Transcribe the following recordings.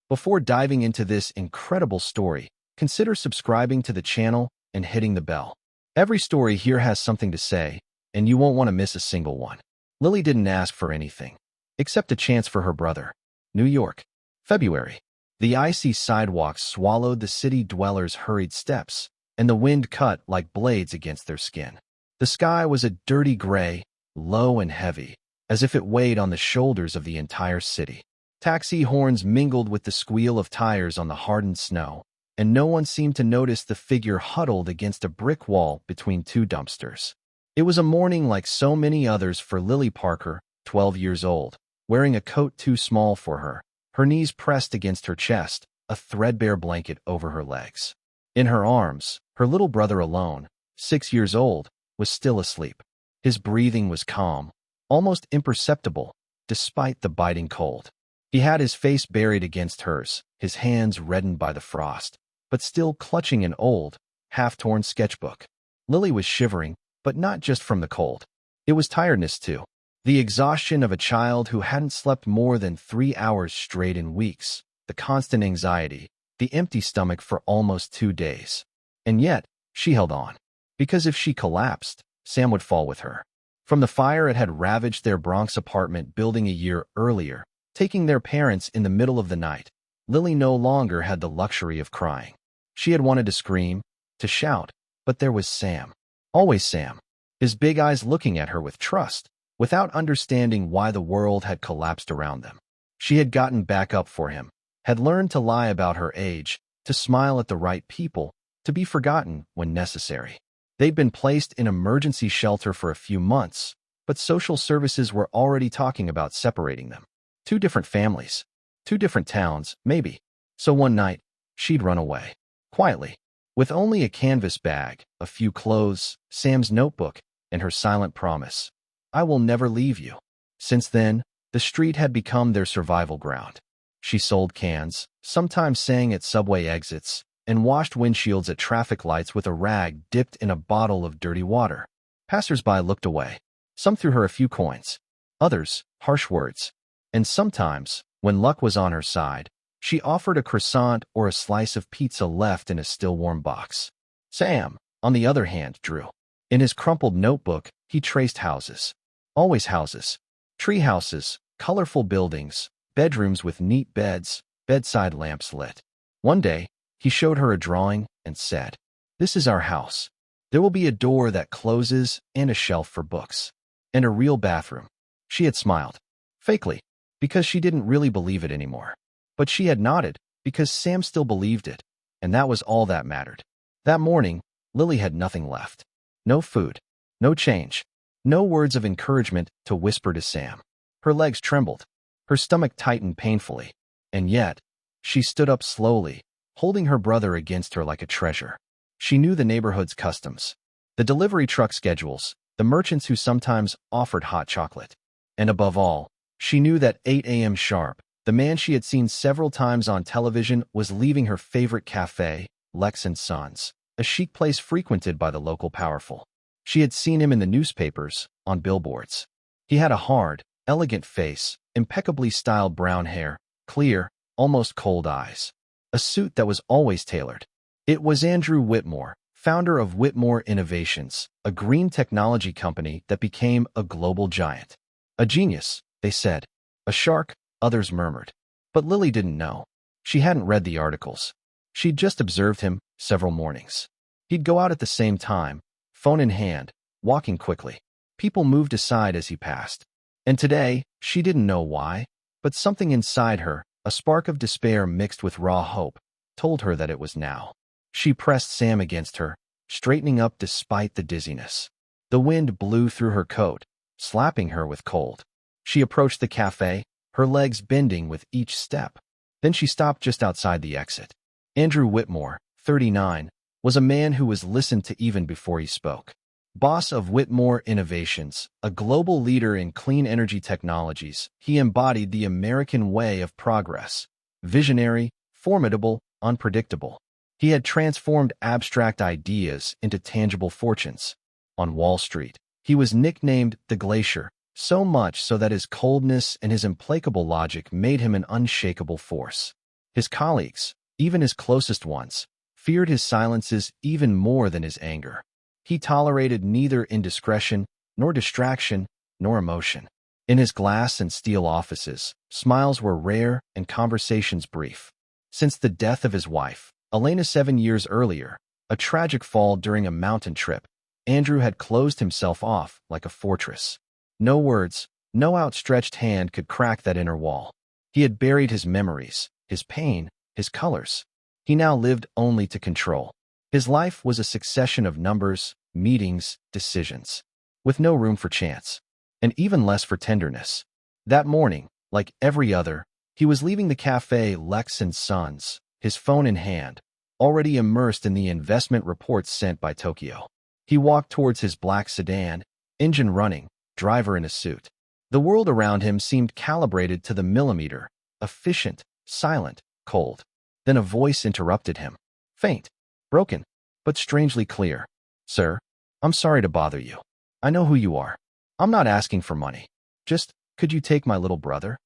Before diving into this incredible story, consider subscribing to the channel and hitting the bell. Every story here has something to say, and you won't want to miss a single one. Lily didn't ask for anything, except a chance for her brother. New York, February. The icy sidewalks swallowed the city dwellers' hurried steps, and the wind cut like blades against their skin. The sky was a dirty gray, low and heavy, as if it weighed on the shoulders of the entire city. Taxi horns mingled with the squeal of tires on the hardened snow, and no one seemed to notice the figure huddled against a brick wall between two dumpsters. It was a morning like so many others for Lily Parker, 12 years old, wearing a coat too small for her, her knees pressed against her chest, a threadbare blanket over her legs. In her arms, her little brother alone, 6 years old, was still asleep. His breathing was calm, almost imperceptible, despite the biting cold. He had his face buried against hers, his hands reddened by the frost, but still clutching an old, half-torn sketchbook. Lily was shivering, but not just from the cold. It was tiredness too. The exhaustion of a child who hadn't slept more than 3 hours straight in weeks, the constant anxiety, the empty stomach for almost 2 days. And yet, she held on. Because if she collapsed, Sam would fall with her. From the fire it had ravaged their Bronx apartment building a year earlier, taking their parents in the middle of the night, Lily no longer had the luxury of crying. She had wanted to scream, to shout, but there was Sam. Always Sam. His big eyes looking at her with trust, without understanding why the world had collapsed around them. She had gotten back up for him, had learned to lie about her age, to smile at the right people, to be forgotten when necessary. They'd been placed in emergency shelter for a few months, but social services were already talking about separating them. 2 different families, 2 different towns, maybe. So one night, she'd run away. Quietly. With only a canvas bag, a few clothes, Sam's notebook, and her silent promise. I will never leave you. Since then, the street had become their survival ground. She sold cans, sometimes sang at subway exits, and washed windshields at traffic lights with a rag dipped in a bottle of dirty water. Passers-by looked away. Some threw her a few coins, others harsh words. And sometimes, when luck was on her side, she offered a croissant or a slice of pizza left in a still-warm box. Sam, on the other hand, drew. In his crumpled notebook, he traced houses. Always houses. Tree houses, colorful buildings, bedrooms with neat beds, bedside lamps lit. One day, he showed her a drawing and said, "This is our house. There will be a door that closes and a shelf for books. And a real bathroom." She had smiled. Fakely, because she didn't really believe it anymore. But she had nodded, because Sam still believed it, and that was all that mattered. That morning, Lily had nothing left. No food, no change, no words of encouragement to whisper to Sam. Her legs trembled, her stomach tightened painfully, and yet, she stood up slowly, holding her brother against her like a treasure. She knew the neighborhood's customs, the delivery truck schedules, the merchants who sometimes offered hot chocolate. And above all, she knew that 8 a.m. sharp, the man she had seen several times on television was leaving her favorite cafe, Lex & Sons, a chic place frequented by the local powerful. She had seen him in the newspapers, on billboards. He had a hard, elegant face, impeccably styled brown hair, clear, almost cold eyes. A suit that was always tailored. It was Andrew Whitmore, founder of Whitmore Innovations, a green technology company that became a global giant. A genius, they said. A shark, others murmured. But Lily didn't know. She hadn't read the articles. She'd just observed him several mornings. He'd go out at the same time, phone in hand, walking quickly. People moved aside as he passed. And today, she didn't know why, but something inside her, a spark of despair mixed with raw hope, told her that it was now. She pressed Sam against her, straightening up despite the dizziness. The wind blew through her coat, slapping her with cold. She approached the cafe, her legs bending with each step. Then she stopped just outside the exit. Andrew Whitmore, 39, was a man who was listened to even before he spoke. Boss of Whitmore Innovations, a global leader in clean energy technologies, he embodied the American way of progress. Visionary, formidable, unpredictable. He had transformed abstract ideas into tangible fortunes. On Wall Street, he was nicknamed the Glacier, so much so that his coldness and his implacable logic made him an unshakable force. His colleagues, even his closest ones, feared his silences even more than his anger. He tolerated neither indiscretion, nor distraction, nor emotion. In his glass and steel offices, smiles were rare and conversations brief. Since the death of his wife, Elena 7 years earlier, a tragic fall during a mountain trip, Andrew had closed himself off like a fortress. No words, no outstretched hand could crack that inner wall. He had buried his memories, his pain, his colors. He now lived only to control. His life was a succession of numbers, meetings, decisions, with no room for chance, and even less for tenderness. That morning, like every other, he was leaving the cafe Lex & Sons, his phone in hand, already immersed in the investment reports sent by Tokyo. He walked towards his black sedan, engine running, driver in a suit. The world around him seemed calibrated to the millimeter, efficient, silent, cold. Then a voice interrupted him. Faint, broken, but strangely clear. Sir, I'm sorry to bother you. I know who you are. I'm not asking for money. Just, could you take my little brother?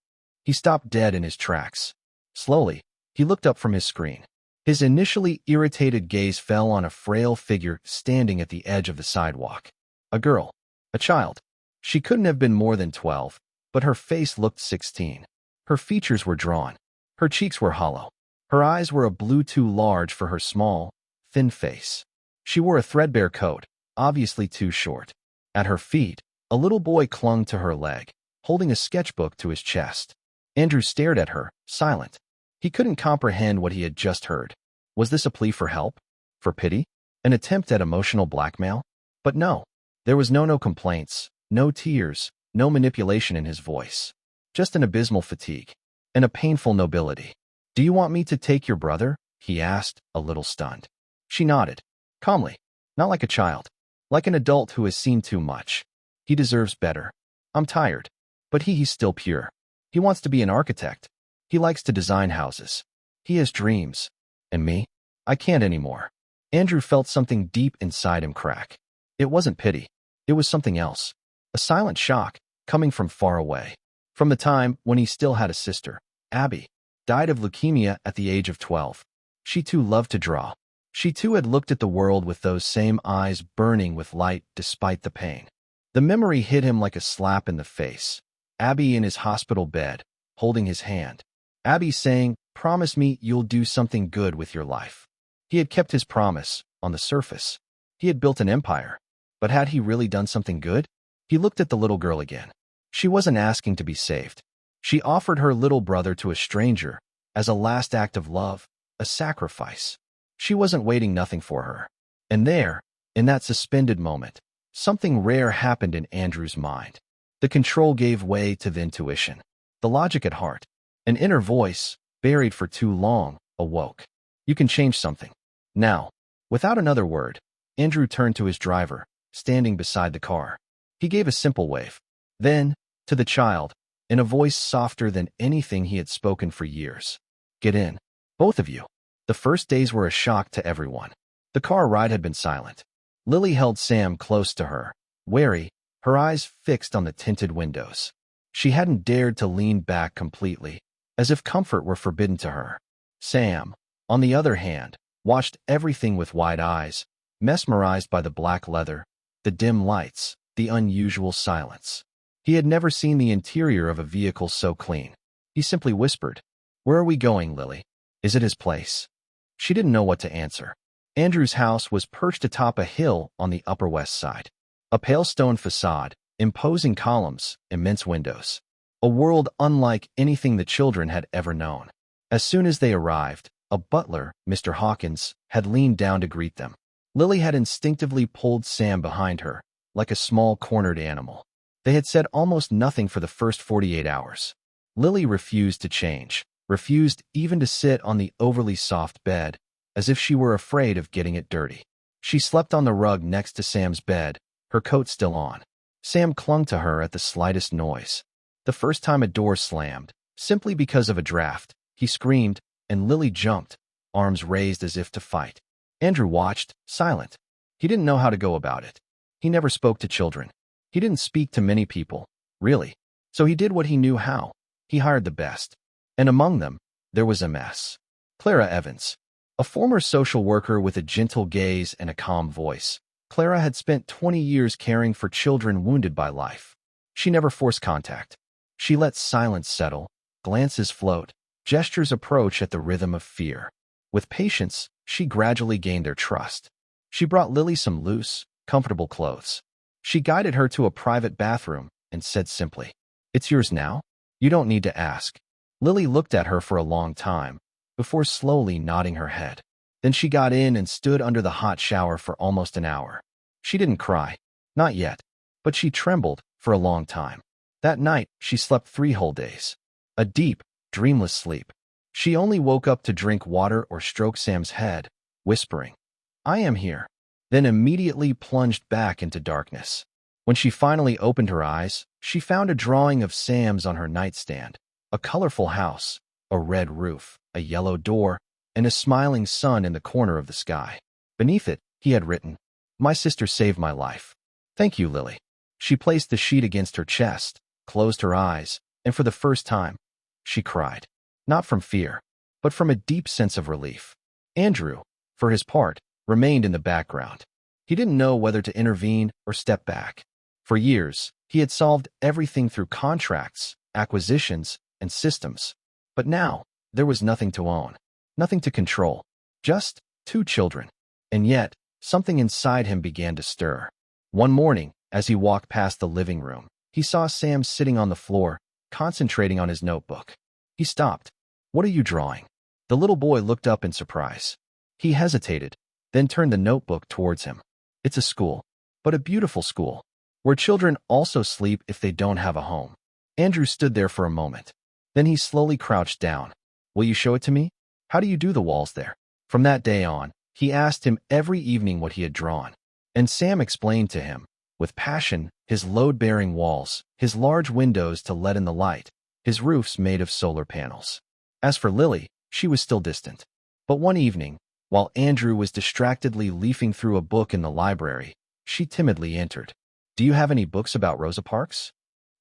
He stopped dead in his tracks. Slowly, he looked up from his screen. His initially irritated gaze fell on a frail figure standing at the edge of the sidewalk. A girl. A child. She couldn't have been more than 12, but her face looked 16. Her features were drawn. Her cheeks were hollow. Her eyes were a blue too large for her small, thin face. She wore a threadbare coat, obviously too short. At her feet, a little boy clung to her leg, holding a sketchbook to his chest. Andrew stared at her, silent. He couldn't comprehend what he had just heard. Was this a plea for help? For pity? An attempt at emotional blackmail? But no. There was no complaints, no tears, no manipulation in his voice. Just an abysmal fatigue. And a painful nobility. Do you want me to take your brother? He asked, a little stunned. She nodded. Calmly. Not like a child. Like an adult who has seen too much. He deserves better. I'm tired. But he's still pure. He wants to be an architect. He likes to design houses. He has dreams. And me? I can't anymore. Andrew felt something deep inside him crack. It wasn't pity. It was something else. A silent shock, coming from far away. From the time when he still had a sister, Abby, died of leukemia at the age of 12. She too loved to draw. She too had looked at the world with those same eyes burning with light despite the pain. The memory hit him like a slap in the face. Abby in his hospital bed, holding his hand. Abby saying, promise me you'll do something good with your life. He had kept his promise, on the surface. He had built an empire. But had he really done something good? He looked at the little girl again. She wasn't asking to be saved. She offered her little brother to a stranger, as a last act of love, a sacrifice. She wasn't waiting nothing for her. And there, in that suspended moment, something rare happened in Andrew's mind. The control gave way to the intuition. The logic at heart. An inner voice, buried for too long, awoke. You can change something. Now. Without another word, Andrew turned to his driver, standing beside the car. He gave a simple wave. Then, to the child, in a voice softer than anything he had spoken for years. Get in. Both of you. The first days were a shock to everyone. The car ride had been silent. Lily held Sam close to her, wary, her eyes fixed on the tinted windows. She hadn't dared to lean back completely, as if comfort were forbidden to her. Sam, on the other hand, watched everything with wide eyes, mesmerized by the black leather, the dim lights, the unusual silence. He had never seen the interior of a vehicle so clean. He simply whispered, "Where are we going, Lily? Is it his place?" She didn't know what to answer. Andrew's house was perched atop a hill on the Upper West Side. A pale stone facade, imposing columns, immense windows. A world unlike anything the children had ever known. As soon as they arrived, a butler, Mr. Hawkins, had leaned down to greet them. Lily had instinctively pulled Sam behind her, like a small cornered animal. They had said almost nothing for the first 48 hours. Lily refused to change, refused even to sit on the overly soft bed, as if she were afraid of getting it dirty. She slept on the rug next to Sam's bed, her coat still on. Sam clung to her at the slightest noise. The first time a door slammed, simply because of a draft, he screamed, and Lily jumped, arms raised as if to fight. Andrew watched, silent. He didn't know how to go about it. He never spoke to children. He didn't speak to many people, really. So he did what he knew how. He hired the best. And among them, there was a mess. Clara Evans, a former social worker with a gentle gaze and a calm voice, Clara had spent 20 years caring for children wounded by life. She never forced contact. She let silence settle, glances float, gestures approach at the rhythm of fear. With patience, she gradually gained their trust. She brought Lily some loose, comfortable clothes. She guided her to a private bathroom and said simply, "It's yours now? You don't need to ask." Lily looked at her for a long time, before slowly nodding her head. Then she got in and stood under the hot shower for almost an hour. She didn't cry, not yet, but she trembled for a long time. That night, she slept 3 whole days. A deep, dreamless sleep. She only woke up to drink water or stroke Sam's head, whispering, "I am here," then immediately plunged back into darkness. When she finally opened her eyes, she found a drawing of Sam's on her nightstand, a colorful house, a red roof, a yellow door, and a smiling sun in the corner of the sky. Beneath it, he had written, "My sister saved my life. Thank you, Lily." She placed the sheet against her chest, closed her eyes, and for the first time, she cried. Not from fear, but from a deep sense of relief. Andrew, for his part, remained in the background. He didn't know whether to intervene or step back. For years, he had solved everything through contracts, acquisitions, and systems. But now, there was nothing to own, nothing to control, just 2 children. And yet, something inside him began to stir. One morning, as he walked past the living room, he saw Sam sitting on the floor, concentrating on his notebook. He stopped. "What are you drawing?" The little boy looked up in surprise. He hesitated, then turned the notebook towards him. "It's a school, but a beautiful school, where children also sleep if they don't have a home." Andrew stood there for a moment. Then he slowly crouched down. "Will you show it to me? How do you do the walls there?" From that day on, he asked him every evening what he had drawn. And Sam explained to him, with passion, his load-bearing walls, his large windows to let in the light, his roofs made of solar panels. As for Lily, she was still distant. But one evening, while Andrew was distractedly leafing through a book in the library, she timidly entered. "Do you have any books about Rosa Parks?"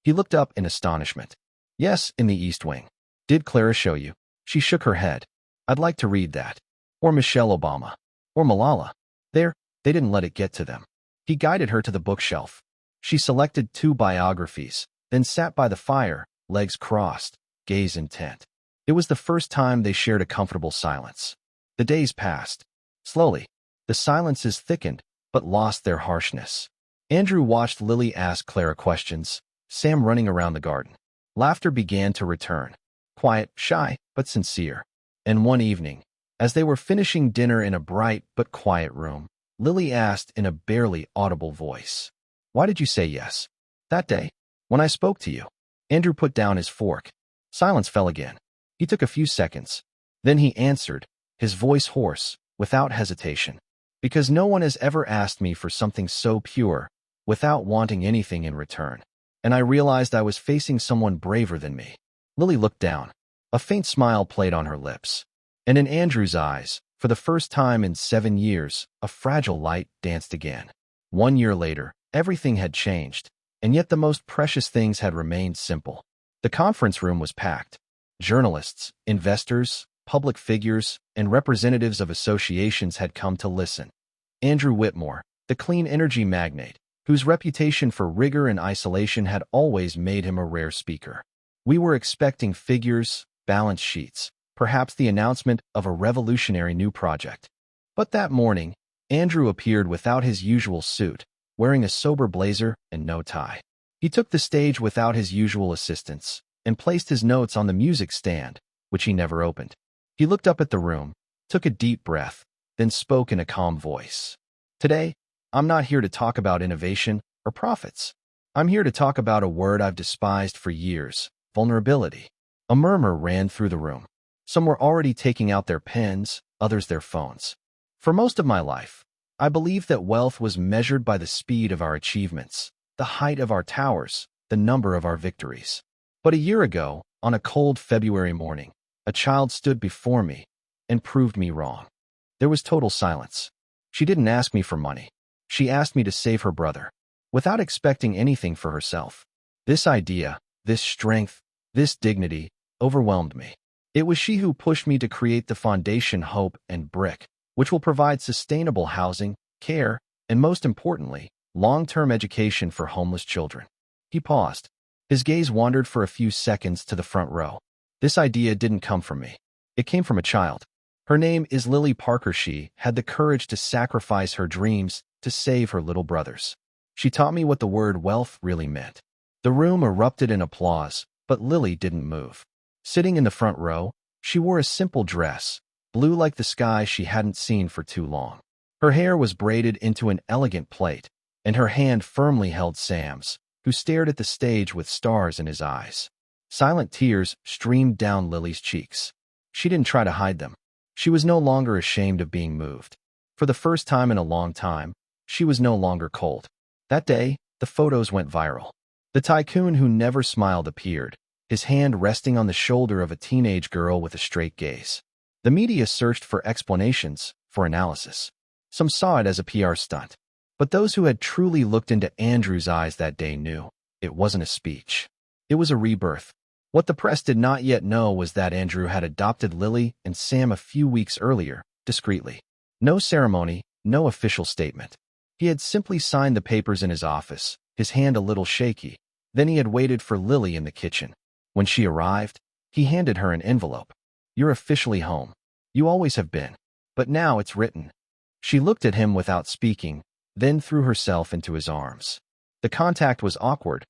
He looked up in astonishment. "Yes, in the East Wing." "Did Clara show you?" She shook her head. "I'd like to read that. Or Michelle Obama. Or Malala." They didn't let it get to them. He guided her to the bookshelf. She selected 2 biographies, then sat by the fire, legs crossed, gaze intent. It was the first time they shared a comfortable silence. The days passed. Slowly, the silences thickened, but lost their harshness. Andrew watched Lily ask Clara questions, Sam running around the garden. Laughter began to return. Quiet, shy, but sincere. And one evening, as they were finishing dinner in a bright but quiet room, Lily asked in a barely audible voice, "Why did you say yes? That day, when I spoke to you?" Andrew put down his fork. Silence fell again. He took a few seconds. Then he answered, his voice hoarse, without hesitation. "Because no one has ever asked me for something so pure, without wanting anything in return. And I realized I was facing someone braver than me." Lily looked down. A faint smile played on her lips. And in Andrew's eyes, for the first time in 7 years, a fragile light danced again. 1 year later, everything had changed, and yet the most precious things had remained simple. The conference room was packed. Journalists, investors, public figures, and representatives of associations had come to listen. Andrew Whitmore, the clean energy magnate, whose reputation for rigor and isolation had always made him a rare speaker. We were expecting figures, balance sheets, perhaps the announcement of a revolutionary new project. But that morning, Andrew appeared without his usual suit, wearing a sober blazer and no tie. He took the stage without his usual assistance and placed his notes on the music stand, which he never opened. He looked up at the room, took a deep breath, then spoke in a calm voice. "Today, I'm not here to talk about innovation or profits. I'm here to talk about a word I've despised for years: vulnerability." A murmur ran through the room. Some were already taking out their pens, others their phones. "For most of my life, I believed that wealth was measured by the speed of our achievements, the height of our towers, the number of our victories. But a year ago, on a cold February morning, a child stood before me and proved me wrong." There was total silence. She didn't ask me for money. She asked me to save her brother, without expecting anything for herself. This idea, this strength, this dignity, overwhelmed me. It was she who pushed me to create the foundation Hope and Brick, which will provide sustainable housing, care, and most importantly, long-term education for homeless children. He paused. His gaze wandered for a few seconds to the front row. This idea didn't come from me. It came from a child. Her name is Lily Parker. She had the courage to sacrifice her dreams to save her little brothers. She taught me what the word wealth really meant. The room erupted in applause, but Lily didn't move. Sitting in the front row, she wore a simple dress, blue like the sky she hadn't seen for too long. Her hair was braided into an elegant plait, and her hand firmly held Sam's, who stared at the stage with stars in his eyes. Silent tears streamed down Lily's cheeks. She didn't try to hide them. She was no longer ashamed of being moved. For the first time in a long time, she was no longer cold. That day, the photos went viral. The tycoon who never smiled appeared, his hand resting on the shoulder of a teenage girl with a straight gaze. The media searched for explanations, for analysis. Some saw it as a PR stunt. But those who had truly looked into Andrew's eyes that day knew it wasn't a speech. It was a rebirth. What the press did not yet know was that Andrew had adopted Lily and Sam a few weeks earlier, discreetly. No ceremony, no official statement. He had simply signed the papers in his office, his hand a little shaky. Then he had waited for Lily in the kitchen. When she arrived, he handed her an envelope. "You're officially home. You always have been. But now it's written." She looked at him without speaking, then threw herself into his arms. The contact was awkward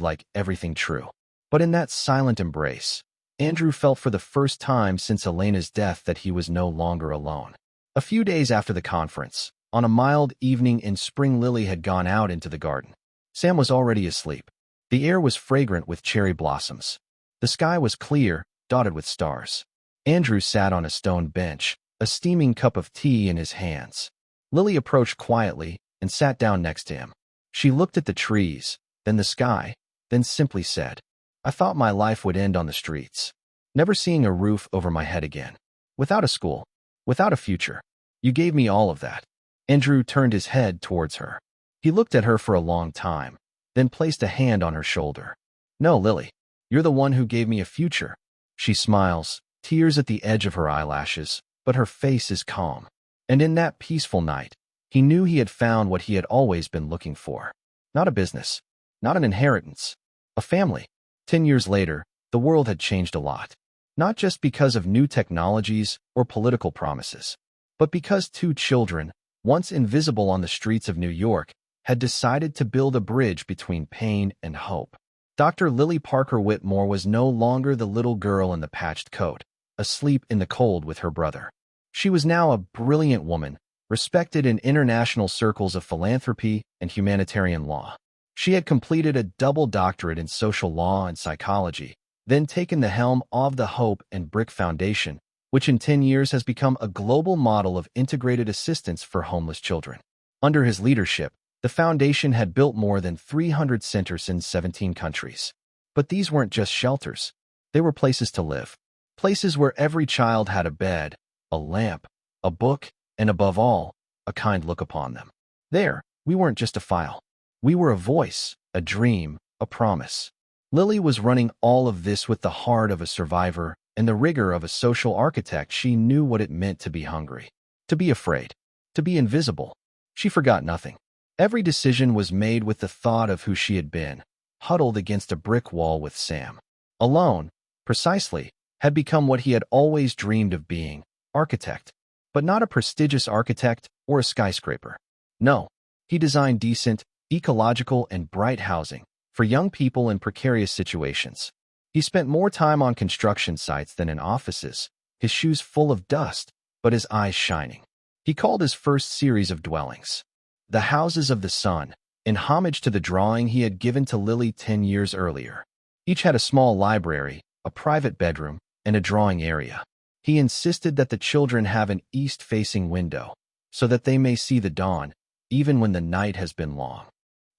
like everything true. But in that silent embrace, Andrew felt for the first time since Elena's death that he was no longer alone. A few days after the conference, on a mild evening in spring, Lily had gone out into the garden. Sam was already asleep. The air was fragrant with cherry blossoms. The sky was clear, dotted with stars. Andrew sat on a stone bench, a steaming cup of tea in his hands. Lily approached quietly and sat down next to him. She looked at the trees, then the sky, then simply said, "I thought my life would end on the streets, never seeing a roof over my head again. Without a school, without a future. You gave me all of that." Andrew turned his head towards her. He looked at her for a long time, then placed a hand on her shoulder. "No, Lily, you're the one who gave me a future." She smiles, tears at the edge of her eyelashes, but her face is calm. And in that peaceful night, he knew he had found what he had always been looking for. Not a business, not an inheritance, a family. 10 years later, the world had changed a lot. Not just because of new technologies or political promises, but because two children, once invisible on the streets of New York, had decided to build a bridge between pain and hope. Dr. Lily Parker Whitmore was no longer the little girl in the patched coat, asleep in the cold with her brother. She was now a brilliant woman, respected in international circles of philanthropy and humanitarian law. She had completed a double doctorate in social law and psychology, then taken the helm of the Hope and Brick Foundation, which in 10 years has become a global model of integrated assistance for homeless children. Under his leadership, the foundation had built more than 300 centers in 17 countries. But these weren't just shelters. They were places to live. Places where every child had a bed, a lamp, a book, and above all, a kind look upon them. There, we weren't just a file. We were a voice, a dream, a promise. Lily was running all of this with the heart of a survivor and the rigor of a social architect. She knew what it meant to be hungry, to be afraid, to be invisible. She forgot nothing. Every decision was made with the thought of who she had been, huddled against a brick wall with Sam. Alone, precisely, had become what he had always dreamed of being, architect. But not a prestigious architect or a skyscraper. No, he designed decent, ecological, and bright housing for young people in precarious situations. He spent more time on construction sites than in offices, his shoes full of dust, but his eyes shining. He called his first series of dwellings The Houses of the Sun, in homage to the drawing he had given to Lily 10 years earlier. Each had a small library, a private bedroom, and a drawing area. He insisted that the children have an east-facing window, so that they may see the dawn, even when the night has been long.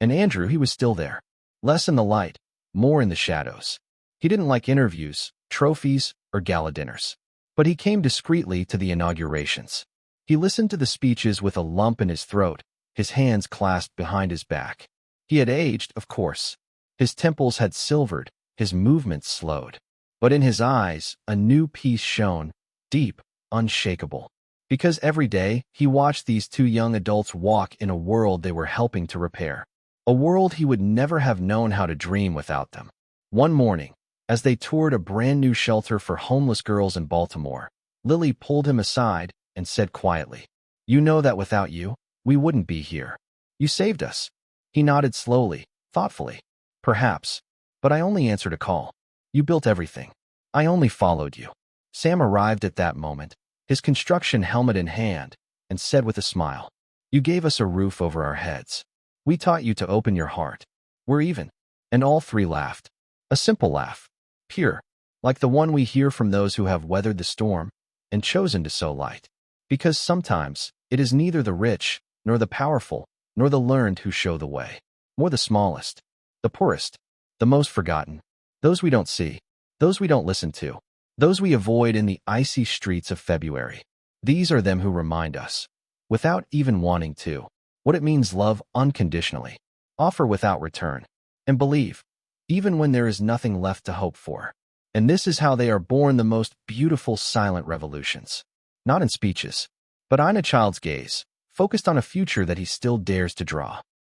And Andrew, he was still there. Less in the light, more in the shadows. He didn't like interviews, trophies, or gala dinners. But he came discreetly to the inaugurations. He listened to the speeches with a lump in his throat, his hands clasped behind his back. He had aged, of course. His temples had silvered, his movements slowed. But in his eyes, a new peace shone, deep, unshakable. Because every day, he watched these two young adults walk in a world they were helping to repair. A world he would never have known how to dream without them. One morning, as they toured a brand new shelter for homeless girls in Baltimore, Lily pulled him aside and said quietly, "You know that without you, we wouldn't be here. You saved us." He nodded slowly, thoughtfully. "Perhaps, but I only answered a call. You built everything. I only followed you." Sam arrived at that moment, his construction helmet in hand, and said with a smile, "You gave us a roof over our heads. We taught you to open your heart. We're even." And all three laughed. A simple laugh, pure, like the one we hear from those who have weathered the storm and chosen to sow light. Because sometimes it is neither the rich, nor the powerful, nor the learned who show the way, nor the smallest, the poorest, the most forgotten, those we don't see, those we don't listen to, those we avoid in the icy streets of February. These are them who remind us, without even wanting to, what it means to love unconditionally, offer without return, and believe, even when there is nothing left to hope for. And this is how they are born, the most beautiful silent revolutions. Not in speeches, but in a child's gaze, focused on a future that he still dares to draw.